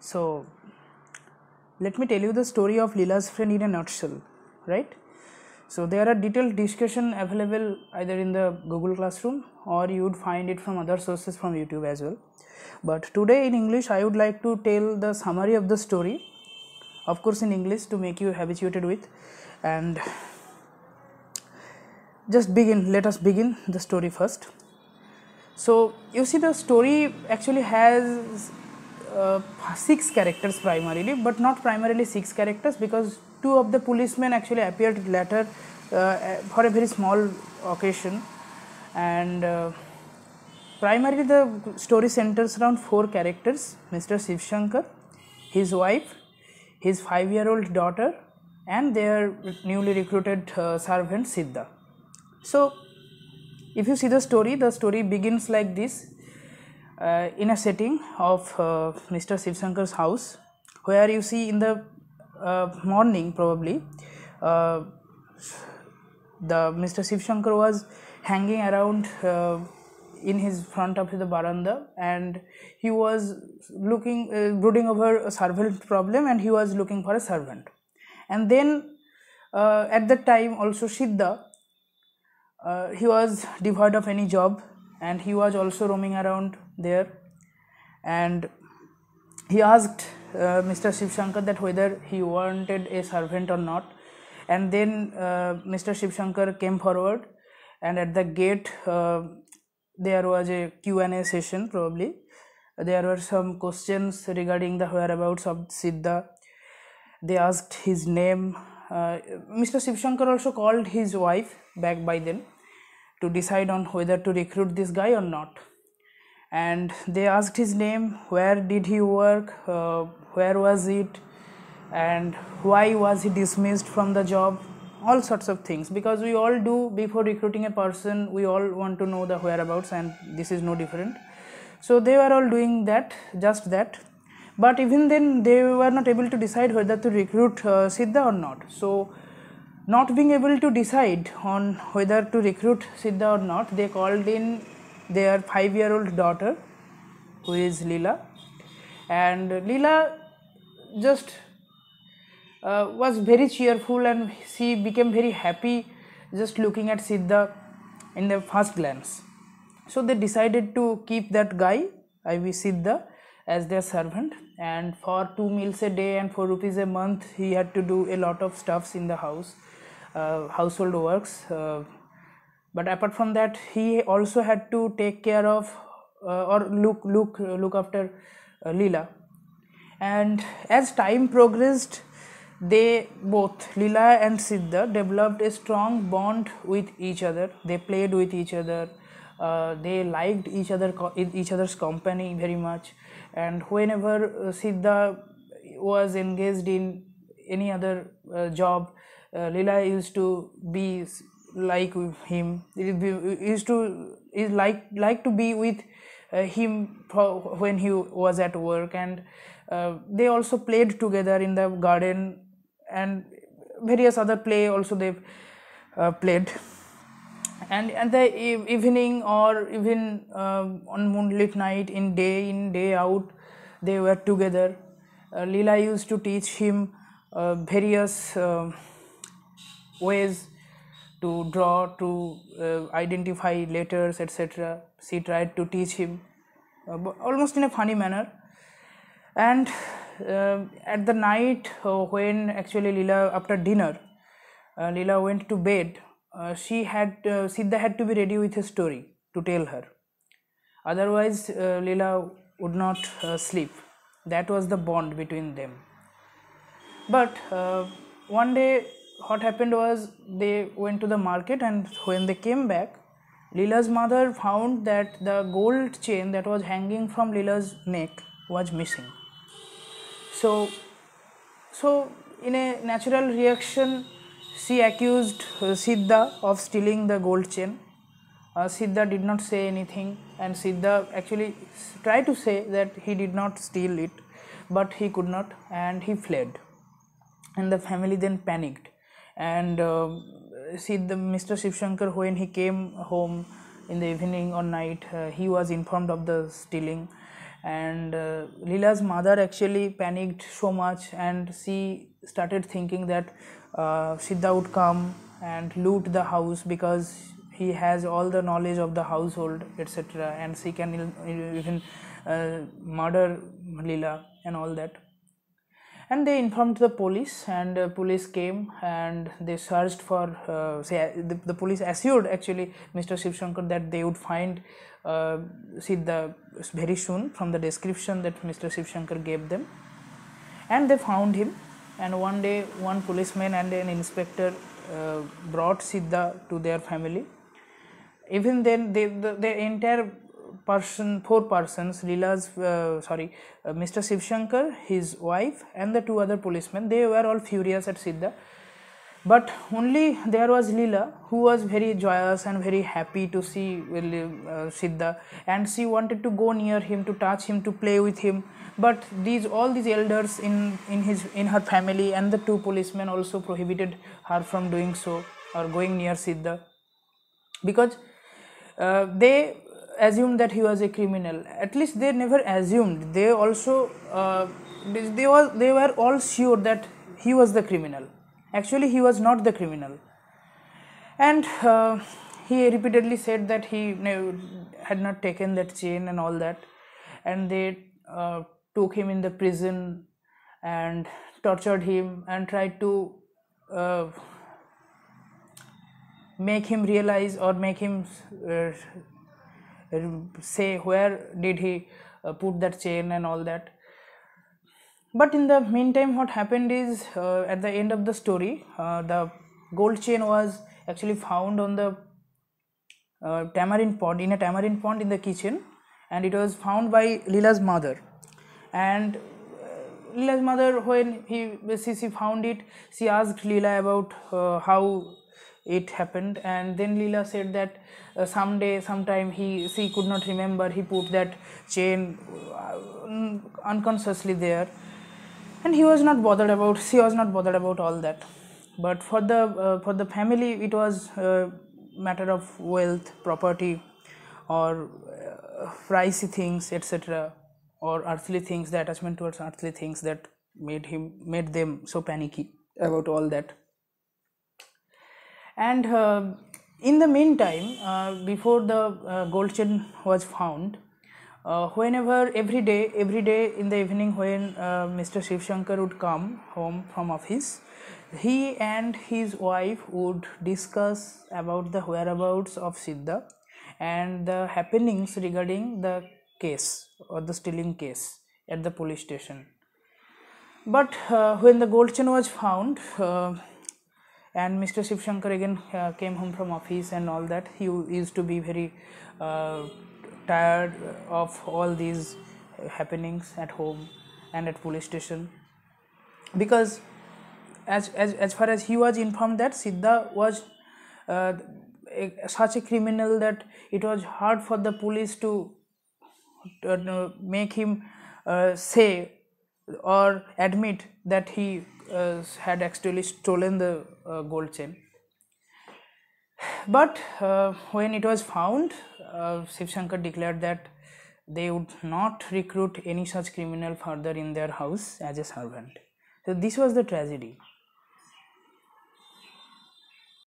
So let me tell you the story of Leela's friend in a nutshell, right? So there are detailed discussion available either in the Google Classroom or you would find it from other sources from YouTube as well. But today in English I would like to tell the summary of the story, of course in English to make you habituated with, and let us begin the story first. So you see, the story actually has 6 characters primarily, but not primarily 6 characters, because 2 of the policemen actually appeared later for a very small occasion, and primarily the story centers around 4 characters: Mr. Shiv Shankar, his wife, his 5-year-old daughter, and their newly recruited servant Siddha. So if you see the story begins like this, in a setting of Mr. Shiv Shankar's house, where you see in the morning probably the Mr. Shiv Shankar was hanging around in his front of the veranda, and he was looking brooding over a servant problem, and he was looking for a servant. And then at that time also Siddha, he was devoid of any job, and he was also roaming around there, and he asked Mr. Shiv Shankar that whether he wanted a servant or not. And then Mr. Shiv Shankar came forward, and at the gate there was a Q&A session. Probably there were some questions regarding the whereabouts of Siddha. They asked his name. Mr. Shiv Shankar also called his wife back by then to decide on whether to recruit this guy or not. And they asked his name, where did he work, where was it, and why was he dismissed from the job, all sorts of things, because we all do before recruiting a person. We all want to know the whereabouts, and this is no different. So they were all doing that, just that. But even then they were not able to decide whether to recruit Siddha or not. So not being able to decide on whether to recruit Siddha or not, they called in their 5-year-old daughter, who is Leela. And Leela just was very cheerful, and she became very happy just looking at Siddha in the first glance. So they decided to keep that guy, I.e. Siddha, as their servant, and for 2 meals a day and 4 rupees a month he had to do a lot of stuffs in the house, household works, but apart from that he also had to take care of or look after Leela. And as time progressed, they both, Leela and Siddha, developed a strong bond with each other. They played with each other, they liked each other's company very much, and whenever Siddha was engaged in any other job, Leela used to be like him. Used to like to be with him when he was at work, and they also played together in the garden, and various other play also they played. And the evening, or even on moonlit night, in day out, they were together. Leela used to teach him various ways to draw, to identify letters, etc. She tried to teach him almost in a funny manner. And at the night, when actually Leela, after dinner, Leela went to bed, Siddha had to be ready with a story to tell her. Otherwise Leela would not sleep. That was the bond between them. But one day what happened was, they went to the market, and when they came back, Leela's mother found that the gold chain that was hanging from Leela's neck was missing. So in a natural reaction, she accused Siddha of stealing the gold chain. Siddha did not say anything, and Siddha actually tried to say that he did not steal it, but he could not, and he fled. And the family then panicked, and Mr. Shiv Shankar, when he came home in the evening or night, he was informed of the stealing, and Leela's mother actually panicked so much, and she started thinking that Siddha would come and loot the house because he has all the knowledge of the household, etc., and she can even murder Leela and all that. And they informed the police, and police came and they searched for the police assured actually Mr. Shiv Shankar that they would find Siddha very soon from the description that Mr. Shiv Shankar gave them, and they found him. And one day one policeman and an inspector brought Siddha to their family. Even then the entire four persons, Leela's Mr. Shiv Shankar, his wife, and the two other policemen, they were all furious at Siddha. But only there was Leela, who was very joyous and very happy to see Siddha, and she wanted to go near him, to touch him, to play with him. But all these elders in her family and the two policemen also prohibited her from doing so or going near Siddha, because they assumed that he was a criminal. At least they never assumed, they also they were all sure that he was the criminal. Actually he was not the criminal, and he repeatedly said that he had not taken that chain and all that, and they took him in the prison and tortured him and tried to make him realize or make him say where did he put that chain and all that. But in the meantime, what happened is at the end of the story, the gold chain was actually found on the tamarind pond, in a tamarind pond in the kitchen, and it was found by Leela's mother. And Leela's mother, when she found it, she asked Leela about how it happened, and then Leela said that sometime she could not remember, he put that chain unconsciously there, and she was not bothered about all that. But for the family, it was a matter of wealth, property, or pricey things, etc., or earthly things, the attachment towards earthly things that made them so panicky about all that. And in the meantime, before the gold chain was found, every day in the evening, when Mr. Shiv Shankar would come home from office, he and his wife would discuss about the whereabouts of Siddha and the happenings regarding the case or the stealing case at the police station. But when the gold chain was found, and Mr. Shiv Shankar again came home from office and all that, he used to be very tired of all these happenings at home and at police station, because as far as he was informed that Siddha was such a criminal that it was hard for the police to make him say or admit that he had actually stolen the gold chain. But when it was found, Shiv Shankar declared that they would not recruit any such criminal further in their house as a servant. So this was the tragedy.